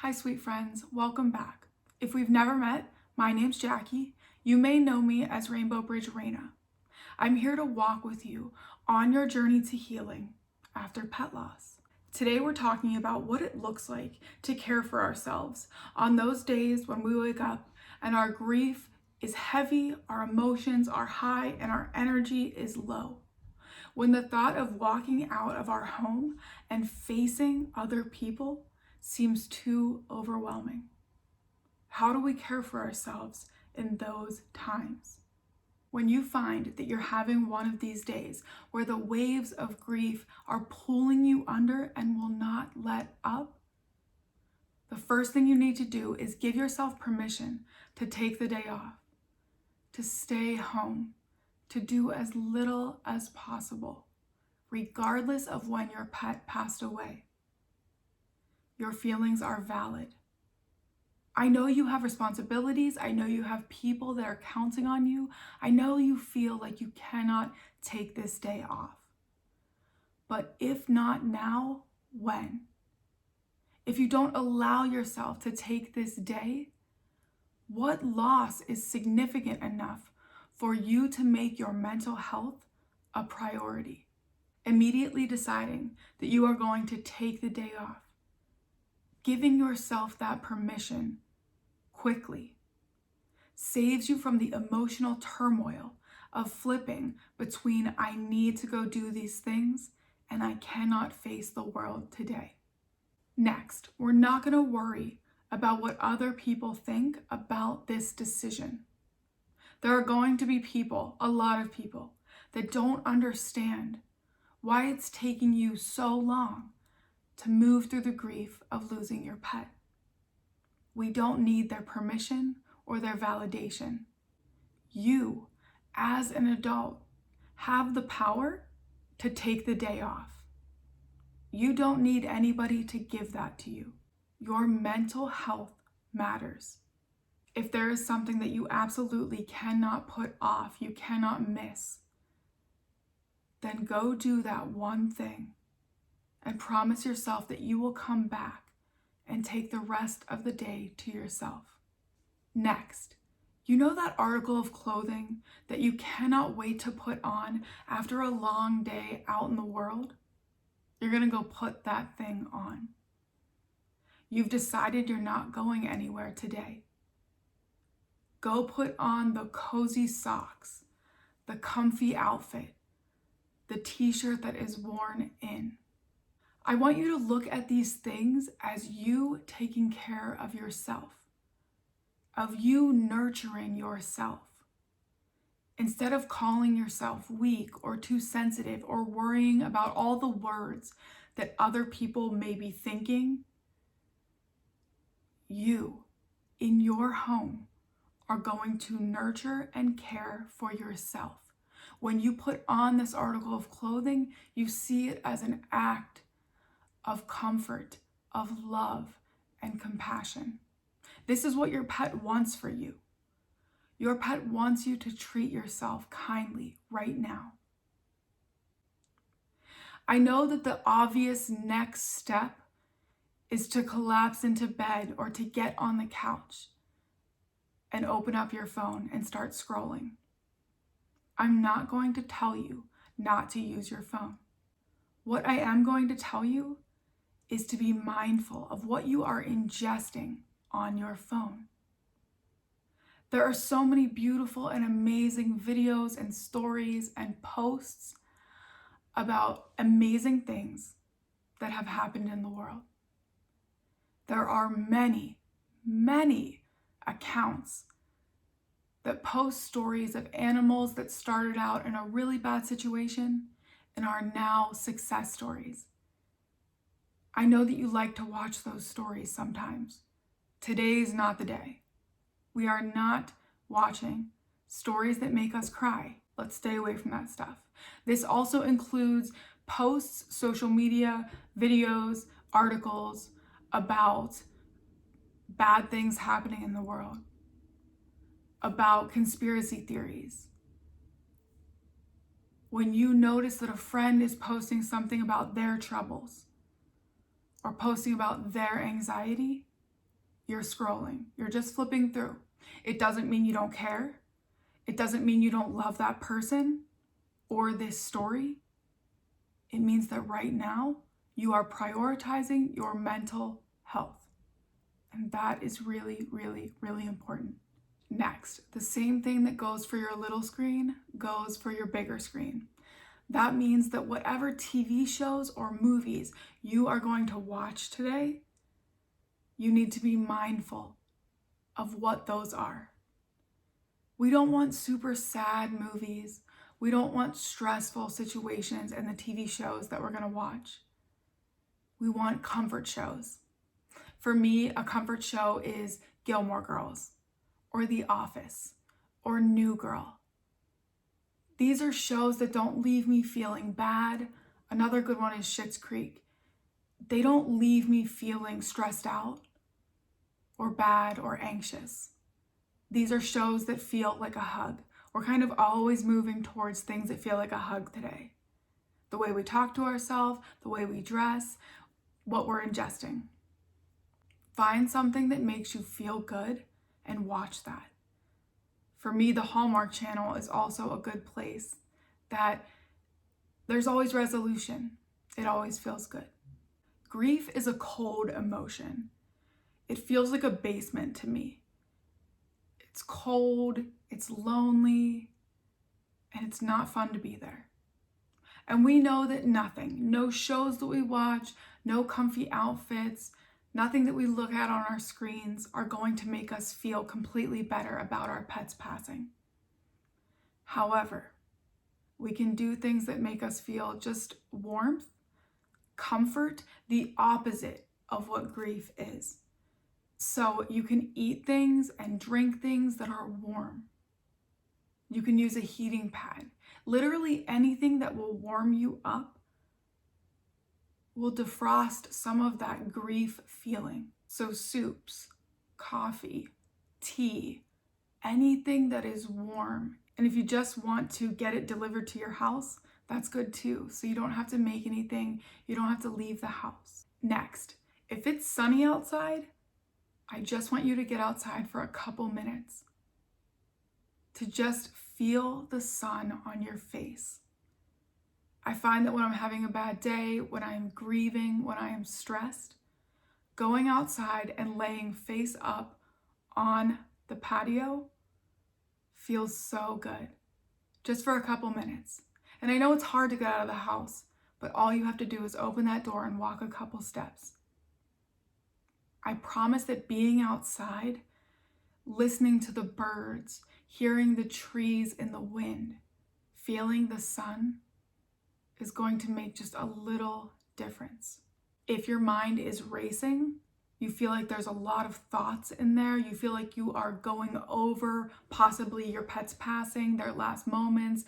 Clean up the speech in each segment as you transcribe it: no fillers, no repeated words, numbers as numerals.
Hi, sweet friends. Welcome back. If we've never met, my name's Jackie. You may know me as Rainbow Bridge Raina. I'm here to walk with you on your journey to healing after pet loss. Today, we're talking about what it looks like to care for ourselves on those days when we wake up and our grief is heavy, our emotions are high, and our energy is low. When the thought of walking out of our home and facing other people seems too overwhelming. How do we care for ourselves in those times? When you find that you're having one of these days where the waves of grief are pulling you under and will not let up, the first thing you need to do is give yourself permission to take the day off, to stay home, to do as little as possible, regardless of when your pet passed away. Your feelings are valid. I know you have responsibilities. I know you have people that are counting on you. I know you feel like you cannot take this day off. But if not now, when? If you don't allow yourself to take this day, what loss is significant enough for you to make your mental health a priority? Immediately deciding that you are going to take the day off. Giving yourself that permission quickly saves you from the emotional turmoil of flipping between I need to go do these things and I cannot face the world today. Next, we're not going to worry about what other people think about this decision. There are going to be people, a lot of people, that don't understand why it's taking you so long to move through the grief of losing your pet. We don't need their permission or their validation. You, as an adult, have the power to take the day off. You don't need anybody to give that to you. Your mental health matters. If there is something that you absolutely cannot put off, you cannot miss, then go do that one thing and promise yourself that you will come back and take the rest of the day to yourself. Next, you know that article of clothing that you cannot wait to put on after a long day out in the world? You're gonna go put that thing on. You've decided you're not going anywhere today. Go put on the cozy socks, the comfy outfit, the t-shirt that is worn in. I want you to look at these things as you taking care of yourself, of you nurturing yourself. Instead of calling yourself weak or too sensitive or worrying about all the words that other people may be thinking, you, in your home, are going to nurture and care for yourself. When you put on this article of clothing, you see it as an act of comfort, of love, and compassion. This is what your pet wants for you. Your pet wants you to treat yourself kindly right now. I know that the obvious next step is to collapse into bed or to get on the couch and open up your phone and start scrolling. I'm not going to tell you not to use your phone. What I am going to tell you is to be mindful of what you are ingesting on your phone. There are so many beautiful and amazing videos and stories and posts about amazing things that have happened in the world. There are many, many accounts that post stories of animals that started out in a really bad situation and are now success stories. I know that you like to watch those stories sometimes. Today's not the day. We are not watching stories that make us cry. Let's stay away from that stuff. This also includes posts, social media, videos, articles about bad things happening in the world, about conspiracy theories. When you notice that a friend is posting something about their troubles or posting about their anxiety, you're scrolling. You're just flipping through. It doesn't mean you don't care. It doesn't mean you don't love that person or this story. It means that right now you are prioritizing your mental health. And that is really, really, really important. Next, the same thing that goes for your little screen goes for your bigger screen. That means that whatever TV shows or movies you are going to watch today, you need to be mindful of what those are. We don't want super sad movies. We don't want stressful situations in the TV shows that we're going to watch. We want comfort shows. For me, a comfort show is Gilmore Girls, or The Office, or New Girl. These are shows that don't leave me feeling bad. Another good one is Schitt's Creek. They don't leave me feeling stressed out or bad or anxious. These are shows that feel like a hug. We're kind of always moving towards things that feel like a hug today. The way we talk to ourselves, the way we dress, what we're ingesting. Find something that makes you feel good and watch that. For me, the Hallmark Channel is also a good place that there's always resolution. It always feels good. Grief is a cold emotion. It feels like a basement to me. It's cold, it's lonely, and it's not fun to be there. And we know that nothing, no shows that we watch, no comfy outfits, nothing that we look at on our screens are going to make us feel completely better about our pets passing. However, we can do things that make us feel just warmth, comfort, the opposite of what grief is. So you can eat things and drink things that are warm. You can use a heating pad. Literally anything that will warm you up will defrost some of that grief feeling. So soups, coffee, tea, anything that is warm. And if you just want to get it delivered to your house, that's good too. So you don't have to make anything. You don't have to leave the house. Next, if it's sunny outside, I just want you to get outside for a couple minutes to just feel the sun on your face. I find that when I'm having a bad day, when I'm grieving, when I am stressed, going outside and laying face up on the patio feels so good, just for a couple minutes. And I know it's hard to get out of the house, but all you have to do is open that door and walk a couple steps. I promise that being outside, listening to the birds, hearing the trees in the wind, feeling the sun is going to make just a little difference. If your mind is racing, you feel like there's a lot of thoughts in there, you feel like you are going over possibly your pet's passing, their last moments,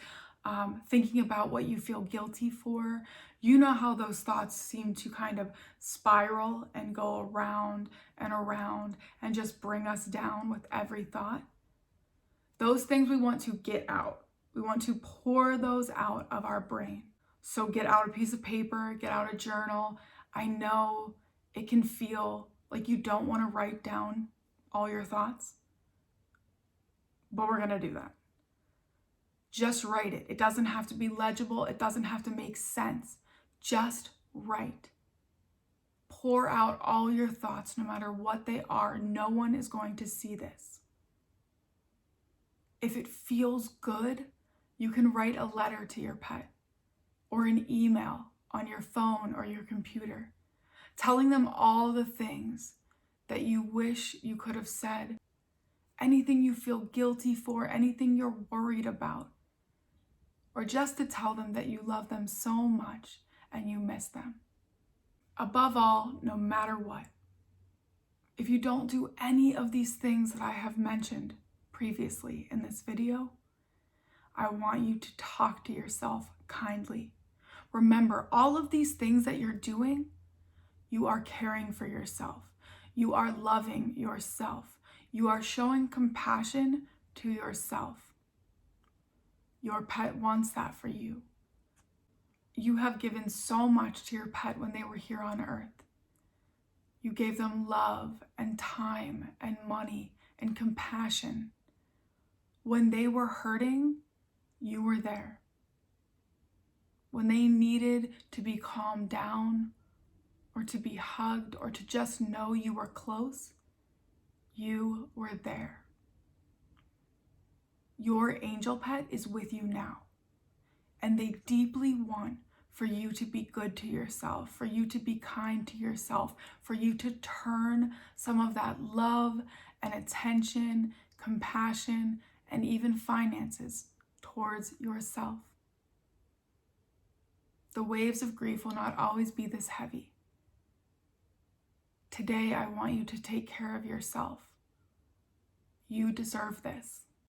thinking about what you feel guilty for. You know how those thoughts seem to kind of spiral and go around and just bring us down with every thought. Those things we want to get out. We want to pour those out of our brain. So get out a piece of paper, get out a journal. I know it can feel like you don't want to write down all your thoughts, but we're going to do that. Just write it. It doesn't have to be legible. It doesn't have to make sense. Just write. Pour out all your thoughts, no matter what they are. No one is going to see this. If it feels good, you can write a letter to your pet or an email on your phone or your computer, telling them all the things that you wish you could have said, anything you feel guilty for, anything you're worried about, or just to tell them that you love them so much and you miss them. Above all, no matter what, if you don't do any of these things that I have mentioned previously in this video, I want you to talk to yourself kindly. Remember, all of these things that you're doing, you are caring for yourself. You are loving yourself. You are showing compassion to yourself. Your pet wants that for you. You have given so much to your pet when they were here on earth. You gave them love and time and money and compassion. When they were hurting, you were there. When they needed to be calmed down or to be hugged or to just know you were close, you were there. Your angel pet is with you now, and they deeply want for you to be good to yourself, for you to be kind to yourself, for you to turn some of that love and attention, compassion, and even finances towards yourself. The waves of grief will not always be this heavy. Today, I want you to take care of yourself. You deserve this.